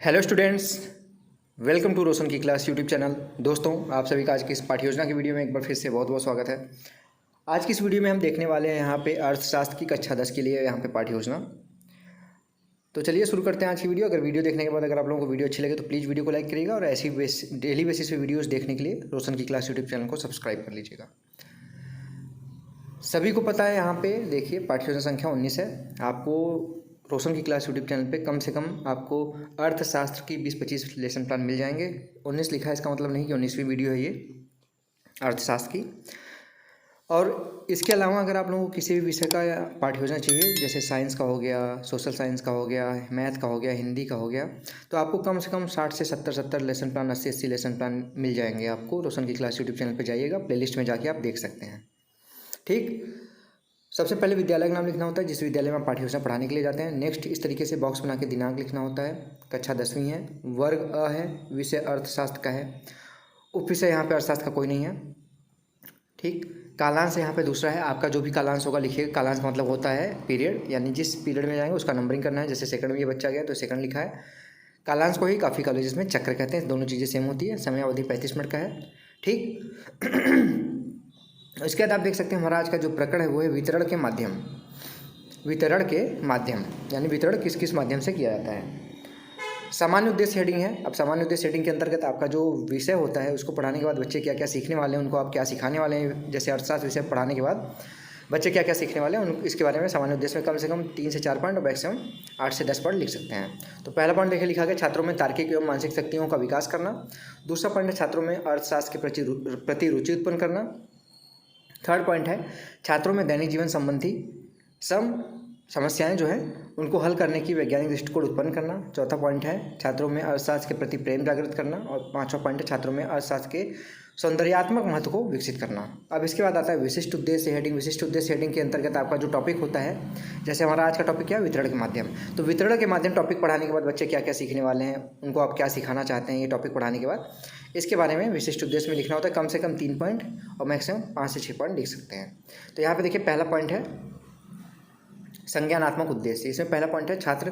Hello students, welcome to रोशन की class YouTube channel. दोस्तों, आप सभी का आज की इस पाठ्य योजना की वीडियो में एक बार फिर से बहुत बहुत स्वागत है। आज की इस वीडियो में हम देखने वाले हैं यहाँ पे अर्थशास्त्र की कक्षा 10 के लिए यहाँ पे पाठ्य योजना। तो चलिए शुरू करते हैं आज की वीडियो। अगर वीडियो देखने के बाद अगर आप लोगों को वीडियो अच्छी लगे तो प्लीज़ वीडियो को लाइक करिएगा और ऐसी डेली बेसिस पे वीडियोज़ देखने के लिए रोशन की क्लास यूट्यूब चैनल को सब्सक्राइब कर लीजिएगा। सभी को पता है, यहाँ पे देखिए पाठ्य योजना संख्या 19 है। आपको रोशन की क्लास यूट्यूब चैनल पे कम से कम आपको अर्थशास्त्र की 20-25 लेसन प्लान मिल जाएंगे। 19 लिखा है, इसका मतलब नहीं कि 19वीं वीडियो है ये अर्थशास्त्र की। और इसके अलावा अगर आप लोगों को किसी भी विषय का पाठ्य योजना चाहिए, जैसे साइंस का हो गया, सोशल साइंस का हो गया, मैथ का हो गया, हिंदी का हो गया, तो आपको कम से कम 60 से 70 लेसन प्लान, 80 लेसन प्लान मिल जाएंगे। आपको रोशन की क्लास यूट्यूब चैनल पर जाइएगा, प्लेलिस्ट में जाके आप देख सकते हैं। ठीक, सबसे पहले विद्यालय का नाम लिखना होता है, जिस विद्यालय में आप पाठ्य योजना पढ़ाने के लिए जाते हैं। नेक्स्ट, इस तरीके से बॉक्स बना के दिनांक लिखना होता है। कक्षा 10वीं है, वर्ग अ है, विषय अर्थशास्त्र का है, उप विषय यहाँ पे अर्थशास्त्र का कोई नहीं है। ठीक, कालांश यहाँ पे दूसरा है। आपका जो भी कालांश होगा लिखिए। कालांश का मतलब होता है पीरियड, यानी जिस पीरियड में जाएंगे उसका नंबरिंग करना है। जैसे सेकंड में ये बच्चा गया तो सेकंड लिखा है। कालांश को ही काफ़ी कॉलेजेस में चक्र कहते हैं। दोनों चीज़ें सेम होती है। समय अवधि 35 मिनट का है। ठीक, इसके बाद आप देख सकते हैं हमारा आज का जो प्रकरण है वो है वितरण के माध्यम। वितरण के माध्यम यानी वितरण किस किस माध्यम से किया जाता है। सामान्य उद्देश्य हेडिंग है। अब सामान्य उद्देश्य हेडिंग के अंतर्गत आपका जो विषय होता है उसको पढ़ाने के बाद बच्चे क्या क्या सीखने वाले हैं, उनको आप क्या सिखाने वाले हैं। जैसे अर्थशास्त्र विषय पढ़ाने के बाद बच्चे क्या क्या सीखने वाले हैं, उन इसके बारे में सामान्य उद्देश्य में कम से कम 3 से 4 पॉइंट और मैक्सिमम 8 से 10 पॉइंट लिख सकते हैं। तो पहला पॉइंट देखिए लिखा गया, छात्रों में तार्किक एवं मानसिक शक्तियों का विकास करना। दूसरा पॉइंट है छात्रों में अर्थशास्त्र के प्रति रुचि उत्पन्न करना। थर्ड पॉइंट है छात्रों में दैनिक जीवन संबंधी समस्याएं जो है उनको हल करने की वैज्ञानिक दृष्टिकोण उत्पन्न करना। चौथा पॉइंट है छात्रों में अर्थशास्त्र के प्रति प्रेम जागृत करना। और पांचवा पॉइंट है छात्रों में अर्थशास्त्र के सौंदर्यात्मक महत्व को विकसित करना। अब इसके बाद आता है विशिष्ट उद्देश्य हेडिंग। विशिष्ट उद्देश्य हेडिंग के अंतर्गत आपका जो टॉपिक होता है, जैसे हमारा आज का टॉपिक क्या है, वितरण के माध्यम। तो वितरण के माध्यम टॉपिक पढ़ाने के बाद बच्चे क्या क्या सीखने वाले हैं, उनको आप क्या सिखाना चाहते हैं ये टॉपिक पढ़ाने के बाद, इसके बारे में विशिष्ट उद्देश्य में लिखना होता है। कम से कम 3 पॉइंट और मैक्सिमम 5 से 6 पॉइंट लिख सकते हैं। तो यहाँ पे देखिए पहला पॉइंट है संज्ञानात्मक उद्देश्य। इसमें पहला पॉइंट है छात्र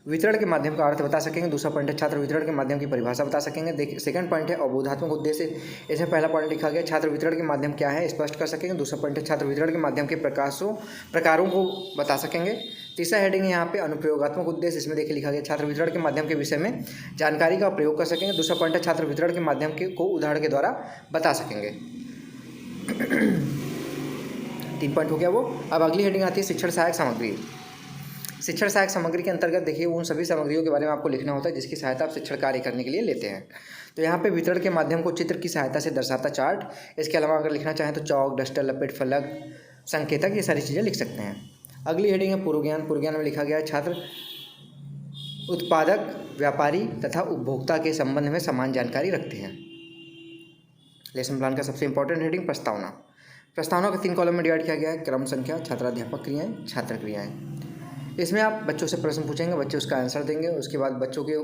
वितरण के माध्यम का अर्थ बता सकेंगे। दूसरा पॉइंट है छात्र वितरण के माध्यम की परिभाषा बता सकेंगे। देखिए सेकंड पॉइंट है अवबोधात्मक उद्देश्य। इसमें पहला पॉइंट लिखा गया छात्र वितरण के माध्यम क्या है स्पष्ट कर सकेंगे। दूसरा पॉइंट है छात्र वितरण के माध्यम के प्रकारों को बता सकेंगे। तीसरा हेडिंग है यहाँ पे अनुप्रयोगात्मक उद्देश्य। इसमें देखिए लिखा गया छात्र वितरण के माध्यम के विषय में जानकारी का प्रयोग कर सकेंगे। दूसरा पॉइंट है छात्र वितरण के माध्यम को उदाहरण के द्वारा बता सकेंगे। 3 पॉइंट हो गया वो। अब अगली हेडिंग आती है शिक्षण सहायक सामग्री। शिक्षण सहायक सामग्री के अंतर्गत देखिए उन सभी सामग्रियों के बारे में आपको लिखना होता है जिसकी सहायता आप शिक्षण कार्य करने के लिए लेते हैं। तो यहाँ पे वितरण के माध्यम को चित्र की सहायता से दर्शाता चार्ट। इसके अलावा अगर लिखना चाहें तो चौक, डस्टर, लपेट, फलक, संकेतक, ये सारी चीज़ें लिख सकते हैं। अगली हेडिंग है पूर्व ज्ञान। पूर्व ज्ञान में लिखा गया है छात्र उत्पादक, व्यापारी तथा उपभोक्ता के संबंध में समान जानकारी रखते हैं। लेसन प्लान का सबसे इंपॉर्टेंट हेडिंग प्रस्तावना। प्रस्तावना को 3 कॉलम में डिवाइड किया गया है। क्रम संख्या, छात्राध्यापक क्रियाएं, छात्र क्रियाएं। इसमें आप बच्चों से प्रश्न पूछेंगे, बच्चे उसका आंसर देंगे। उसके बाद बच्चों के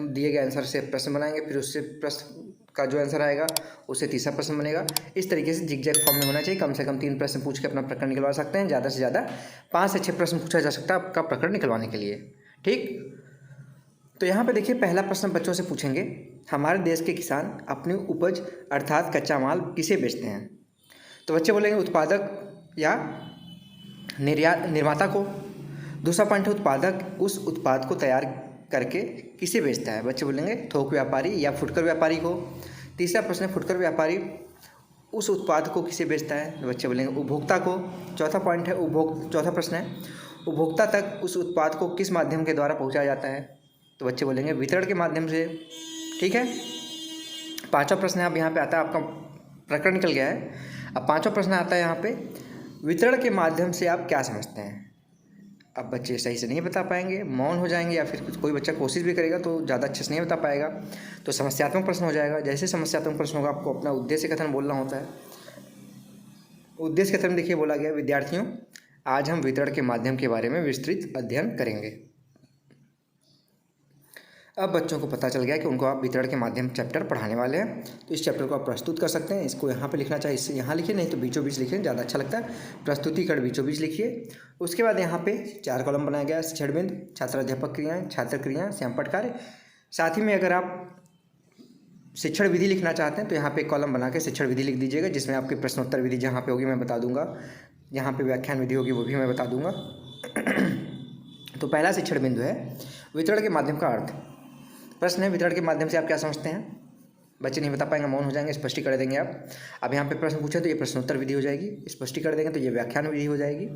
दिए गए आंसर से प्रश्न बनाएंगे, फिर उससे प्रश्न का जो आंसर आएगा उससे तीसरा प्रश्न बनेगा। इस तरीके से जिग-जैग फॉर्म में होना चाहिए। कम से कम 3 प्रश्न पूछ के अपना प्रकरण निकलवा सकते हैं। ज़्यादा से ज़्यादा 5 से 6 प्रश्न पूछा जा सकता है आपका प्रकरण निकलवाने के लिए। ठीक, तो यहाँ पे देखिए पहला प्रश्न बच्चों से पूछेंगे, हमारे देश के किसान अपनी उपज अर्थात कच्चा माल किसे बेचते हैं। तो बच्चे बोलेंगे उत्पादक या निर्माता को। दूसरा पॉइंट है उत्पादक उस उत्पाद को तैयार करके किसे बेचता है। बच्चे बोलेंगे थोक व्यापारी या फुटकर व्यापारी को। तीसरा प्रश्न है फुटकर व्यापारी उस उत्पाद को किसे बेचता है। तो बच्चे बोलेंगे उपभोक्ता को। चौथा पॉइंट है चौथा प्रश्न है उपभोक्ता तक उस उत्पाद को किस माध्यम के द्वारा पहुंचाया जाता है। तो बच्चे बोलेंगे वितरण के माध्यम से। ठीक है, पाँचवा प्रश्न है, अब यहाँ पे आता है आपका प्रकरण निकल गया है। अब पाँचवा प्रश्न आता है यहाँ पे वितरण के माध्यम से आप क्या समझते हैं। अब बच्चे सही से नहीं बता पाएंगे, मौन हो जाएंगे, या फिर कोई बच्चा कोशिश भी करेगा तो ज़्यादा अच्छे से नहीं बता पाएगा। तो समस्यात्मक प्रश्न हो जाएगा। जैसे समस्यात्मक प्रश्न होगा आपको अपना उद्देश्य कथन बोलना होता है। उद्देश्य कथन देखिए बोला गया, विद्यार्थियों आज हम वितरण के माध्यम के बारे में विस्तृत अध्ययन करेंगे। अब बच्चों को पता चल गया कि उनको आप वितरण के माध्यम चैप्टर पढ़ाने वाले हैं। तो इस चैप्टर को आप प्रस्तुत कर सकते हैं। इसको यहाँ पे लिखना चाहिए, इससे यहाँ लिखिए, नहीं तो बीचों बीच लिखिए, ज़्यादा अच्छा लगता है। प्रस्तुतिकरण बीचों बीच लिखिए। उसके बाद यहाँ पे 4 कॉलम बनाया गया है। शिक्षण बिंदु, छात्राध्यापक क्रियाएं, छात्र क्रियाएं, श्यामपट कार्य, साथ ही में अगर आप शिक्षण विधि लिखना चाहते हैं तो यहाँ पे एक कॉलम बना के शिक्षण विधि लिख दीजिएगा, जिसमें आपकी प्रश्नोत्तर विधि जहाँ पे होगी मैं बता दूंगा, यहाँ पे व्याख्यान विधि होगी वो भी मैं बता दूंगा। तो पहला शिक्षण बिंदु है वितरण के माध्यम का अर्थ। प्रश्न है वितरण के माध्यम से आप क्या समझते हैं? बच्चे नहीं बता पाएंगे, मौन हो जाएंगे, स्पष्टीकरण देंगे आप। अब यहाँ पे प्रश्न पूछे तो ये प्रश्नोत्तर विधि हो जाएगी, स्पष्टीकरण देंगे तो ये व्याख्यान विधि हो जाएगी।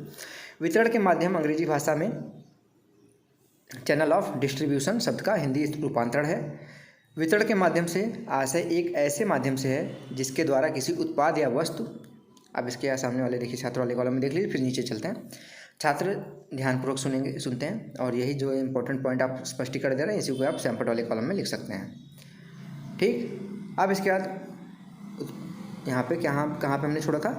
वितरण के माध्यम अंग्रेजी भाषा में चैनल ऑफ डिस्ट्रीब्यूशन शब्द का हिंदी रूपांतरण है। वितरण के माध्यम से आशय एक ऐसे माध्यम से है जिसके द्वारा किसी उत्पाद या वस्तु, अब इसके सामने वाले देखिए, छात्र वाले कॉलम में देख लीजिए, फिर नीचे चलते हैं। छात्र ध्यानपूर्वक सुनते हैं और यही जो इंपॉर्टेंट पॉइंट आप स्पष्टीकरण दे रहे हैं इसी को आप सैंपल वाले कॉलम में लिख सकते हैं। ठीक, अब इसके बाद यहाँ पे कहाँ पे हमने छोड़ा था?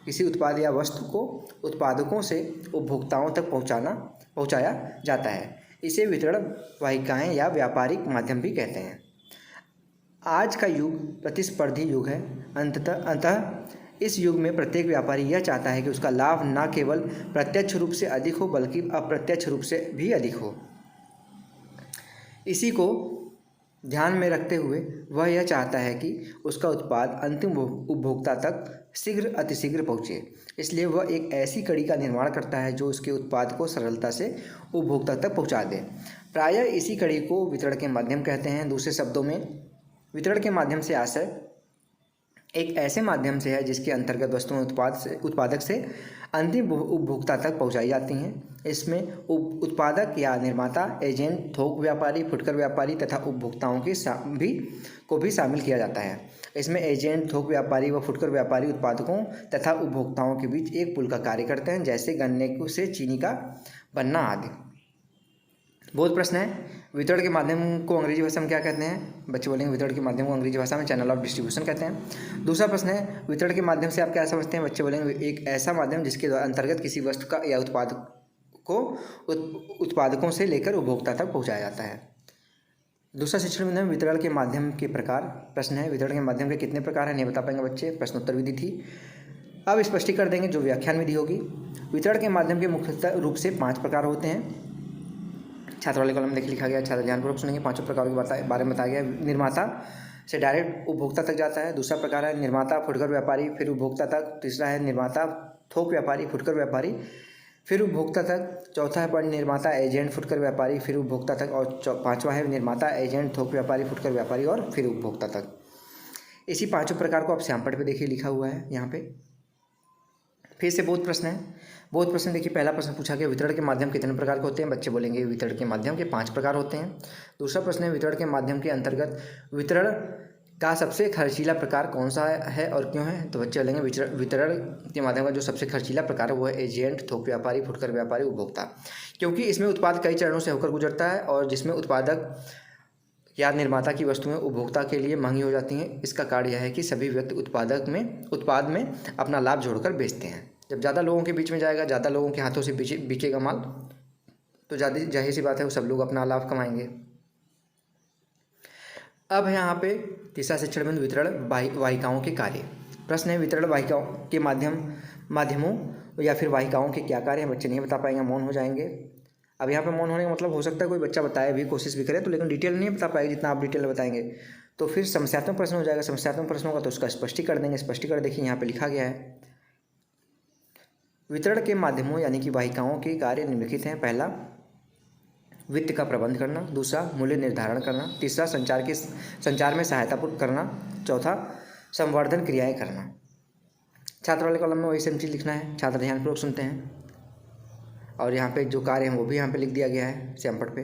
किसी उत्पाद या वस्तु को उत्पादकों से उपभोक्ताओं तक पहुँचाया जाता है, इसे वितरण वाहिकाएँ या व्यापारिक माध्यम भी कहते हैं। आज का युग प्रतिस्पर्धी युग है। अंततः इस युग में प्रत्येक व्यापारी यह चाहता है कि उसका लाभ न केवल प्रत्यक्ष रूप से अधिक हो बल्कि अप्रत्यक्ष रूप से भी अधिक हो। इसी को ध्यान में रखते हुए वह यह चाहता है कि उसका उत्पाद अंतिम उपभोक्ता तक शीघ्र अतिशीघ्र पहुँचे, इसलिए वह एक ऐसी कड़ी का निर्माण करता है जो उसके उत्पाद को सरलता से उपभोक्ता तक पहुँचा दे। प्रायः इसी कड़ी को वितरण के माध्यम कहते हैं। दूसरे शब्दों में वितरण के माध्यम से आशय एक ऐसे माध्यम से है जिसके अंतर्गत वस्तुएं उत्पादक से अंतिम उपभोक्ता तक पहुंचाई जाती हैं। इसमें उत्पादक या निर्माता, एजेंट, थोक व्यापारी, फुटकर व्यापारी तथा उपभोक्ताओं को भी शामिल किया जाता है। इसमें एजेंट, थोक व्यापारी व फुटकर व्यापारी उत्पादकों तथा उपभोक्ताओं के बीच एक पुल का कार्य करते हैं, जैसे गन्ने से चीनी का बनना आदि। बहुत प्रश्न है वितरण के माध्यम को अंग्रेजी भाषा में क्या कहते हैं? बच्चे बोलेंगे वितरण के माध्यम को अंग्रेजी भाषा में चैनल ऑफ डिस्ट्रीब्यूशन कहते हैं। दूसरा प्रश्न है वितरण के माध्यम से आप क्या समझते हैं? बच्चे बोलेंगे एक ऐसा माध्यम जिसके अंतर्गत किसी वस्तु का या उत्पाद को उत्पादकों से लेकर उपभोक्ता तक पहुँचाया जाता है। दूसरा शिक्षण बिंदु वितरण के माध्यम के प्रकार। प्रश्न है वितरण के माध्यम के कितने प्रकार हैं? नहीं बता पाएंगे बच्चे, प्रश्नोत्तर विधि थी। अब स्पष्टीकरण देंगे जो व्याख्यान विधि होगी। वितरण के माध्यम के मुख्यतः रूप से 5 प्रकार होते हैं। छात्र वाले कॉलम में देख लिखा गया, छात्र ध्यानपूर्वक सुनेंगे। 5 प्रकारों के बारे में बताया गया। निर्माता से डायरेक्ट उपभोक्ता तक जाता है। दूसरा प्रकार है निर्माता, फुटकर व्यापारी, फिर उपभोक्ता तक। तीसरा है निर्माता, थोक व्यापारी, फुटकर व्यापारी, फिर उपभोक्ता तक। चौथा है निर्माता, एजेंट, फुटकर व्यापारी, फिर उपभोक्ता तक। और 5वां है निर्माता, एजेंट, थोक व्यापारी, फुटकर व्यापारी और फिर उपभोक्ता तक। इसी 5 प्रकार को आप सैंपल पे देखिए लिखा हुआ है यहाँ पे। फिर से बहुत प्रश्न है। बहुत प्रश्न देखिए, पहला प्रश्न पूछा गया वितरण के माध्यम कितने प्रकार के होते हैं? बच्चे बोलेंगे वितरण के माध्यम के 5 प्रकार होते हैं। दूसरा प्रश्न है वितरण के माध्यम के अंतर्गत वितरण का सबसे खर्चीला प्रकार कौन सा है और क्यों है? तो बच्चे बोलेंगे वितरण के माध्यम का जो सबसे खर्चीला प्रकार है वो है एजेंट, थोक व्यापारी, फुटकर व्यापारी, उपभोक्ता, क्योंकि इसमें उत्पाद कई चरणों से होकर गुजरता है और जिसमें उत्पादक या निर्माता की वस्तुएं उपभोक्ता के लिए महंगी हो जाती हैं। इसका कारण यह है कि सभी व्यक्ति उत्पाद में अपना लाभ जोड़कर बेचते हैं। जब ज़्यादा लोगों के बीच में जाएगा, ज़्यादा लोगों के हाथों से बिकेगा माल, तो जाहिर सी बात है वो सब लोग अपना लाभ कमाएंगे। अब यहाँ पे तीसरा शिक्षण बिंदु वितरण वाहिकाओं के कार्य। प्रश्न है वितरण वाहिकाओं के माध्यमों या फिर वाहिकाओं के क्या कार्य हैं? बच्चे नहीं बता पाएंगे, मौन हो जाएंगे। अब यहाँ पे मौन होने का मतलब हो सकता है कोई बच्चा बताए भी, कोशिश भी करे तो, लेकिन डिटेल नहीं बता पाएगा जितना आप डिटेल बताएंगे तो फिर समस्यात्मक प्रश्न हो जाएगा। समस्यात्मक प्रश्न होगा तो उसका स्पष्टीकरण देंगे। स्पष्टीकरण देखिए यहाँ पे लिखा गया है। वितरण के माध्यमों यानी कि वाहिकाओं के कार्य निम्नलिखित हैं। पहला, वित्त का प्रबंध करना। दूसरा, मूल्य निर्धारण करना। तीसरा, संचार में सहायता करना। चौथा, संवर्धन क्रियाएं करना। छात्र वाले कॉलम में वही सेम चीज़ लिखना है। छात्र ध्यानपूर्वक सुनते हैं और यहाँ पे जो कार्य हैं वो भी यहाँ पे लिख दिया गया है सैंपल पे।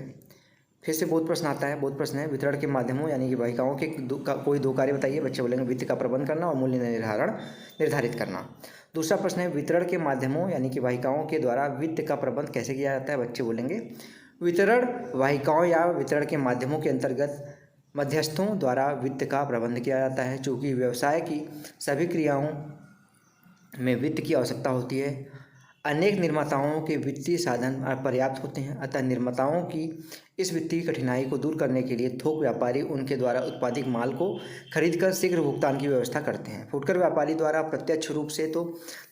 फिर से बहुत प्रश्न आता है। बहुत प्रश्न है वितरण के माध्यमों यानी कि वाहिकाओं के कोई 2 कार्य बताइए। बच्चे बोलेंगे वित्त का प्रबंध करना और मूल्य निर्धारित करना। दूसरा प्रश्न है वितरण के माध्यमों यानी कि वाहिकाओं के द्वारा वित्त का प्रबंध कैसे किया जाता है? बच्चे बोलेंगे वितरण वाहिकाओं या वितरण के माध्यमों के अंतर्गत मध्यस्थों द्वारा वित्त का प्रबंध किया जाता है। चूँकि व्यवसाय की सभी क्रियाओं में वित्त की आवश्यकता होती है, अनेक निर्माताओं के वित्तीय साधन पर्याप्त होते हैं, अतः निर्माताओं की इस वित्तीय कठिनाई को दूर करने के लिए थोक व्यापारी उनके द्वारा उत्पादित माल को खरीदकर शीघ्र भुगतान की व्यवस्था करते हैं। फुटकर व्यापारी द्वारा प्रत्यक्ष रूप से तो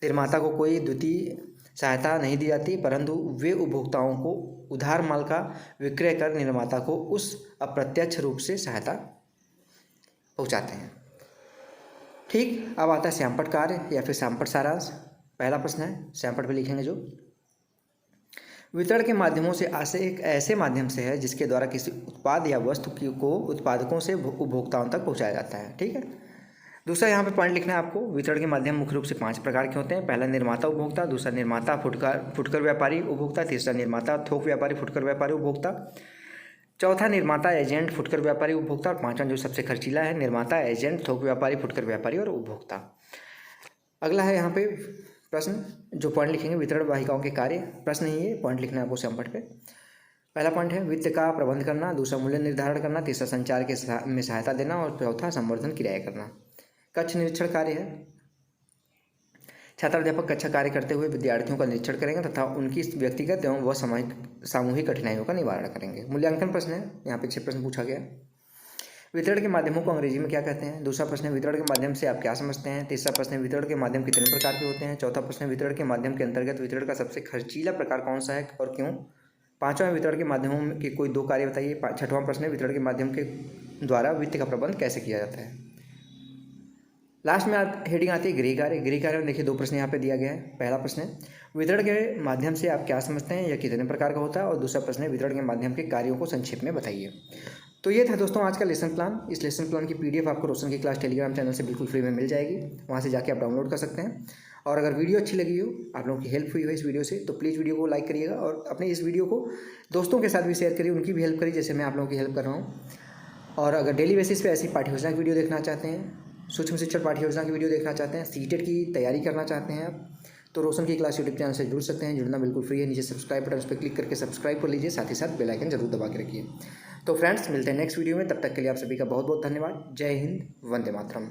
निर्माता को कोई द्वितीय सहायता नहीं दी जाती, परंतु वे उपभोक्ताओं को उधार माल का विक्रय कर निर्माता को उस अप्रत्यक्ष रूप से सहायता पहुंचाते हैं। ठीक, अब आता है श्यामपट्ट कार्य या फिर श्यामपट्ट सारांश। पहला प्रश्न है, श्यामपट्ट पे लिखेंगे जो वितरण के माध्यमों से आशय एक ऐसे माध्यम से है जिसके द्वारा किसी उत्पाद या वस्तु को उत्पादकों से उपभोक्ताओं तक पहुंचाया जाता है। ठीक है। दूसरा यहाँ पे पॉइंट लिखना है आपको, वितरण के माध्यम मुख्य रूप से 5 प्रकार के होते हैं। पहला निर्माता उपभोक्ता, दूसरा निर्माता फुटकर व्यापारी उपभोक्ता, तीसरा निर्माता थोक व्यापारी फुटकर व्यापारी उपभोक्ता, चौथा निर्माता एजेंट फुटकर व्यापारी उपभोक्ता, और पांचवा जो सबसे खर्चीला है निर्माता एजेंट थोक व्यापारी फुटकर व्यापारी और उपभोक्ता। अगला है यहाँ पे प्रश्न, जो पॉइंट लिखेंगे वितरण वाहिकाओं के कार्य। प्रश्न ही है, पॉइंट लिखना है आपको श्यामपट्ट पे। पहला पॉइंट है वित्त का प्रबंध करना, दूसरा मूल्य निर्धारण करना, तीसरा संचार में सहायता देना और चौथा संवर्धन क्रियाएं करना। कक्ष निरीक्षण कार्य है, छात्राध्यापक कक्षा कार्य करते हुए विद्यार्थियों का निरीक्षण करेंगे तथा उनकी व्यक्तिगत एवं व सामूहिक कठिनाइयों का निवारण करेंगे। मूल्यांकन प्रश्न है, यहाँ पे 6 प्रश्न पूछा गया। वितरण के माध्यमों को अंग्रेजी में क्या कहते हैं? दूसरा प्रश्न है वितरण के माध्यम से आप क्या समझते हैं? तीसरा प्रश्न है वितरण के माध्यम कितने प्रकार के होते हैं? चौथा प्रश्न है वितरण के माध्यम के अंतर्गत वितरण का सबसे खर्चीला प्रकार कौन सा है और क्यों? पांचवा वितरण के माध्यमों के कोई 2 कार्य बताइए। छठवां प्रश्न है वितरण के माध्यम के द्वारा वित्त का प्रबंध कैसे किया जाता है? लास्ट में हेडिंग आती है गृह कार्य। गृह कार्य में देखिए 2 प्रश्न यहाँ पे दिया गया है। पहला प्रश्न है वितरण के माध्यम से आप क्या समझते हैं, यह कितने प्रकार का होता है? और दूसरा प्रश्न है वितरण के माध्यम के कार्यों को संक्षेप में बताइए। तो ये था दोस्तों आज का लेसन प्लान। इस लेसन प्लान की PDF आपको रोशन की क्लास टेलीग्राम चैनल से बिल्कुल फ्री में मिल जाएगी, वहाँ से जाके आप डाउनलोड कर सकते हैं। और अगर वीडियो अच्छी लगी हो, आप लोगों की हेल्प हुई हो इस वीडियो से, तो प्लीज़ वीडियो को लाइक करिएगा और अपने इस वीडियो को दोस्तों के साथ भी शेयर करिए, उनकी भी हेल्प करिए जैसे मैं आप लोगों की हेल्प कर रहा हूँ। और अगर डेली बेसिस पे ऐसी पाठ्य योजना की वीडियो देखना चाहते हैं, सूक्ष्म शिक्षण पाठ्य योजना की वीडियो देखना चाहते हैं, सीटेट की तैयारी करना चाहते हैं आप, तो रोशन की क्लास यूट्यूब चैनल से जुड़ सकते हैं। जुड़ना बिल्कुल फ्री है, नीचे सब्सक्राइब बटन उस पर क्लिक करके सब्सक्राइब कर लीजिए, साथ ही साथ बेल आइकन जरूर दबा के रखिए। तो फ्रेंड्स मिलते हैं नेक्स्ट वीडियो में, तब तक के लिए आप सभी का बहुत बहुत धन्यवाद। जय हिंद, वंदे मातरम।